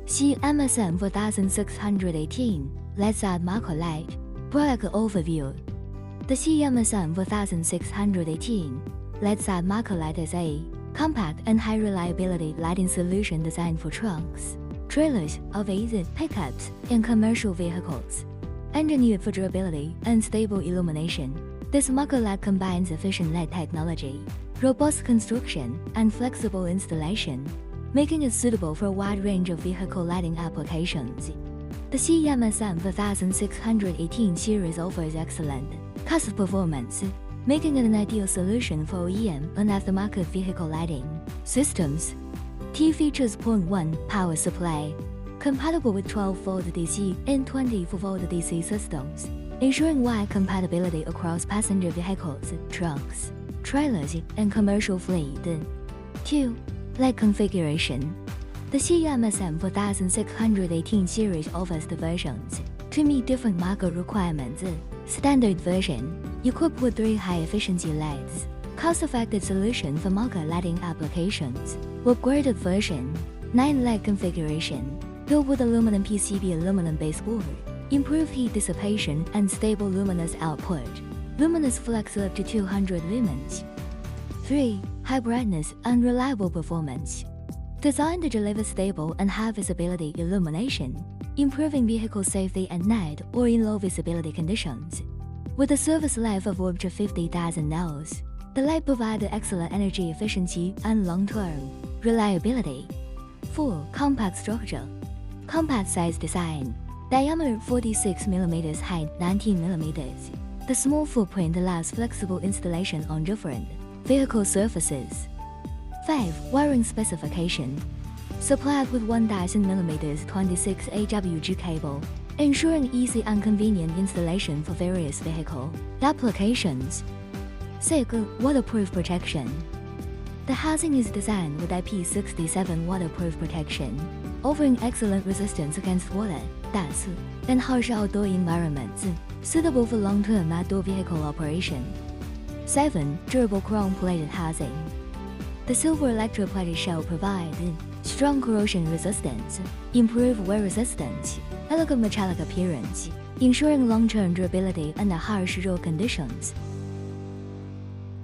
CMSM4618-LED Side Marker Light. Product Overview. The CMSM4618-LED Side Marker Light is a compact and high-reliability lighting solution designed for trunks, trailers, RVs, pickups, and commercial vehicles. Engineered for durability and stable illumination, this marker light combines efficient LED technology, robust construction, and flexible installation, making it suitable for a wide range of vehicle lighting applications. The CMSM4618 series offers excellent cost performance, making it an ideal solution for OEM and aftermarket vehicle lighting systems. Key features: 1. Power supply. Compatible with 12-volt DC and 24-volt DC systems, ensuring wide compatibility across passenger vehicles, trucks, trailers, and commercial fleet. 2. Light configuration. The CMSM4618 series offers the versions to meet different market requirements. Standard version, equipped with 3 high-efficiency LEDs, cost-effective solution for market lighting applications. Upgraded version, 9 LED configuration, built with aluminum PCB aluminum baseboard, improved heat dissipation and stable luminous output. Luminous flex up to 200 lumens. 3. High brightness and reliable performance. Designed to deliver stable and high visibility illumination, improving vehicle safety at night or in low visibility conditions. With a service life of up to 50,000 hours, the light provides excellent energy efficiency and long-term reliability. 4. Compact structure. Compact size design. Diameter 46mm, height 19mm. The small footprint allows flexible installation on different vehicle surfaces. 5. Wiring specification. Supplied with 1000mm 26 AWG cable, ensuring easy and convenient installation for various vehicle applications. 6. Waterproof protection. The housing is designed with IP67 waterproof protection, offering excellent resistance against water, dust, and harsh outdoor environments, suitable for long-term outdoor vehicle operation. 7. Durable chrome-plated housing. The silver electroplated shell provides strong corrosion resistance, improved wear resistance, elegant metallic appearance, ensuring long-term durability under harsh road conditions.